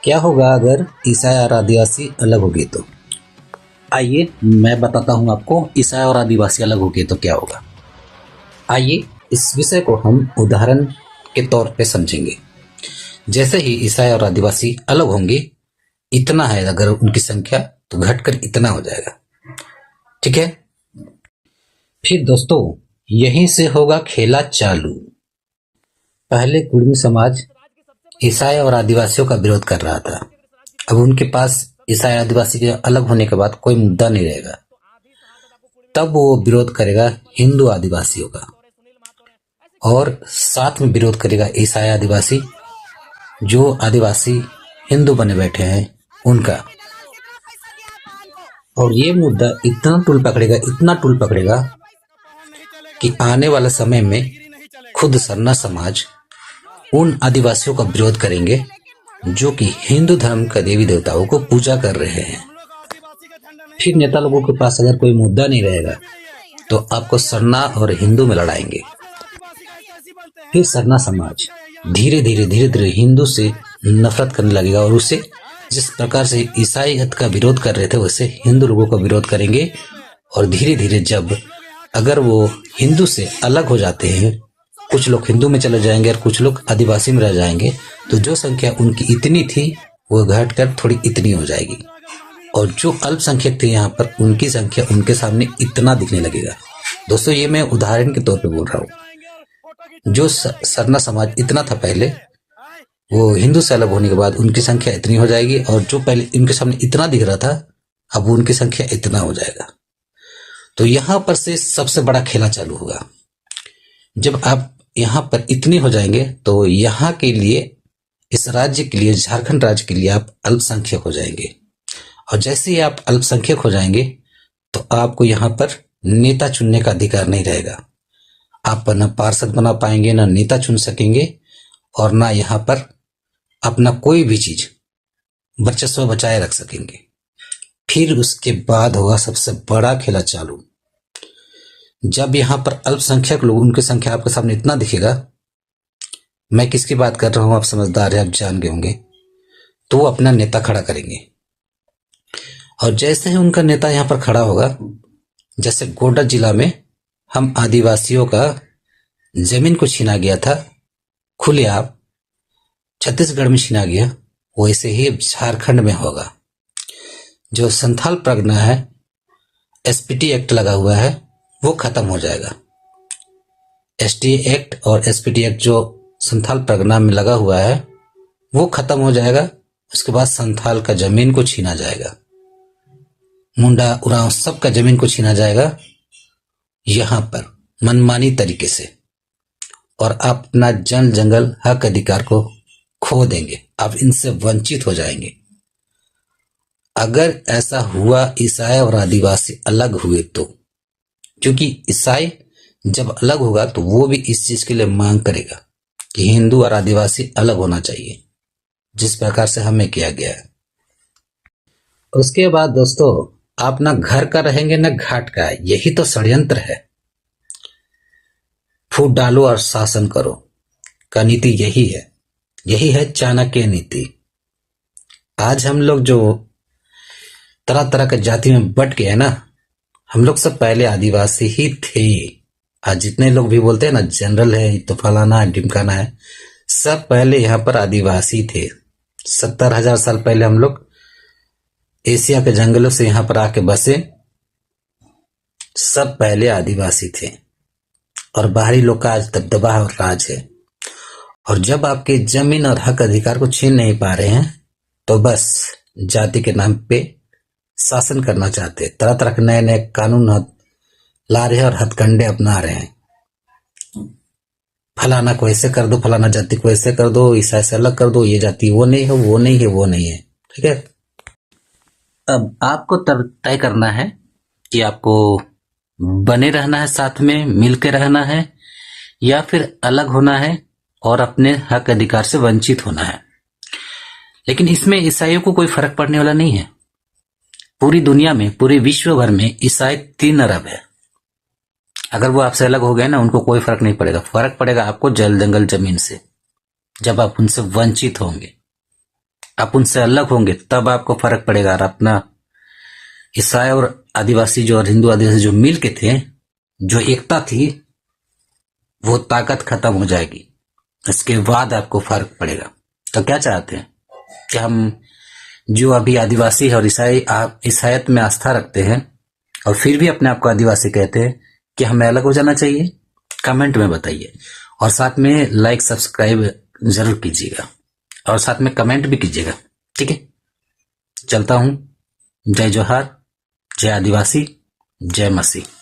क्या होगा अगर ईसाई और आदिवासी अलग हो गए तो? आइए मैं बताता हूँ आपको ईसाई और आदिवासी अलग हो गए तो क्या होगा। आइए इस विषय को हम उदाहरण के तौर पे समझेंगे। जैसे ही ईसाई और आदिवासी अलग होंगे, इतना है अगर उनकी संख्या तो घटकर इतना हो जाएगा। ठीक है, फिर दोस्तों यहीं से होगा खेला चालू। पहले कुर्मी समाज ईसाई और आदिवासियों का विरोध कर रहा था। अब उनके पास ईसाई आदिवासी के अलग होने के बाद कोई मुद्दा नहीं रहेगा। तब वो विरोध करेगा हिंदू आदिवासियों का और साथ में विरोध करेगा ईसाई आदिवासी, जो आदिवासी हिंदू बने बैठे हैं उनका। और ये मुद्दा इतना टूल पकड़ेगा कि आने वाले समय में खुद सरना समाज उन आदिवासियों का विरोध करेंगे जो कि हिंदू धर्म का देवी देवताओं को पूजा कर रहे हैं। फिर नेता लोगों के पास अगर कोई मुद्दा नहीं रहेगा तो आपको सरना और हिंदू में लड़ाएंगे। फिर सरना समाज धीरे धीरे हिंदू से नफरत करने लगेगा और उसे जिस प्रकार से ईसाईयत का विरोध कर रहे थे वैसे हिंदू लोगों का विरोध करेंगे। और धीरे धीरे जब अगर वो हिंदू से अलग हो जाते हैं, कुछ लोग हिंदू में चले जाएंगे और कुछ लोग आदिवासी में रह जाएंगे, तो जो संख्या उनकी इतनी थी वो घटकर थोड़ी इतनी हो जाएगी और जो अल्पसंख्यक थे यहाँ पर उनकी संख्या उनके सामने इतना दिखने लगेगा। दोस्तों ये मैं उदाहरण के तौर पे बोल रहा हूँ। जो सरना समाज इतना था पहले, वो हिंदू से अलग होने के बाद उनकी संख्या इतनी हो जाएगी और जो पहले इनके सामने इतना दिख रहा था अब उनकी संख्या इतना हो जाएगा। तो यहाँ पर से सबसे बड़ा खेला चालू होगा। जब आप यहाँ पर इतनी हो जाएंगे तो यहाँ के लिए, इस राज्य के लिए, झारखंड राज्य के लिए आप अल्पसंख्यक हो जाएंगे। और जैसे ही आप अल्पसंख्यक हो जाएंगे तो आपको यहाँ पर नेता चुनने का अधिकार नहीं रहेगा। आप न पार्षद बना पाएंगे, न नेता चुन सकेंगे और ना यहाँ पर अपना कोई भी चीज वर्चस्व बचाए रख सकेंगे। फिर उसके बाद होगा सबसे बड़ा खेला चालू। जब यहाँ पर अल्पसंख्यक लोग, उनकी संख्या आपके सामने इतना दिखेगा, मैं किसकी बात कर रहा हूं आप समझदार है, आप जान गए होंगे, तो वो अपना नेता खड़ा करेंगे। और जैसे ही उनका नेता यहाँ पर खड़ा होगा, जैसे गोड्डा जिला में हम आदिवासियों का जमीन को छीना गया था खुलेआम, छत्तीसगढ़ में छीना गया, वैसे ही झारखंड में होगा। जो संथाल परगना है, एसपीटी एक्ट लगा हुआ है, वो खत्म हो जाएगा। एसटी एक्ट और एसपीटी एक्ट जो संथाल परगना में लगा हुआ है वो खत्म हो जाएगा। उसके बाद संथाल का जमीन को छीना जाएगा, मुंडा उरांव सबका जमीन को छीना जाएगा यहाँ पर मनमानी तरीके से, और आप अपना जन जंगल हक अधिकार को खो देंगे। आप इनसे वंचित हो जाएंगे। अगर ऐसा हुआ ईसाई और आदिवासी अलग हुए तो, क्योंकि ईसाई जब अलग होगा तो वो भी इस चीज के लिए मांग करेगा कि हिंदू और आदिवासी अलग होना चाहिए, जिस प्रकार से हमें किया गया है। उसके बाद दोस्तों आप ना घर का रहेंगे ना घाट का, यही तो षड्यंत्र है। फूट डालो और शासन करो का नीति यही है चाणक्य नीति। आज हम लोग जो तरह तरह के जाति में बट गए ना, हम लोग सब पहले आदिवासी ही थे। आज जितने लोग भी बोलते हैं ना जनरल है तो फलाना है ढिमकाना है, सब पहले यहाँ पर आदिवासी थे। 70,000 साल पहले हम लोग एशिया के जंगलों से यहाँ पर आके बसे, सब पहले आदिवासी थे। और बाहरी लोग का आज दबदबा और राज है। और जब आपके जमीन और हक अधिकार को छीन नहीं पा रहे हैं तो बस जाति के नाम पे शासन करना चाहते हैं। तरह तरह के नए नए कानून ला रहे हैं और हथकंडे अपना रहे हैं। फलाना को ऐसे कर दो, फलाना जाति को ऐसे कर दो, ईसाई से अलग कर दो, ये जाति वो नहीं है, वो नहीं है, वो नहीं है। ठीक है, अब आपको तय करना है कि आपको बने रहना है, साथ में मिलकर रहना है, या फिर अलग होना है और अपने हक अधिकार से वंचित होना है। लेकिन इसमें ईसाइयों को कोई फर्क पड़ने वाला नहीं है। पूरी दुनिया में, पूरे विश्व भर में ईसाई 3 अरब है। अगर वो आपसे अलग हो गए ना, उनको कोई फर्क नहीं पड़ेगा। फर्क पड़ेगा आपको जल जंगल जमीन से, जब आप उनसे वंचित होंगे। आप उनसे अलग होंगे तब आपको फर्क पड़ेगा। और अपना ईसाई और आदिवासी जो और हिंदू आदिवासी जो मिल के थे, जो एकता थी, वो ताकत खत्म हो जाएगी। इसके बाद आपको फर्क पड़ेगा। तो क्या चाहते हैं कि हम जो अभी आदिवासी है और ईसाई ईसाईयत में आस्था रखते हैं और फिर भी अपने आप को आदिवासी कहते हैं, कि हमें अलग हो जाना चाहिए? कमेंट में बताइए और साथ में लाइक सब्सक्राइब जरूर कीजिएगा और साथ में कमेंट भी कीजिएगा। ठीक है, चलता हूं। जय जोहार, जय आदिवासी, जय मसीह।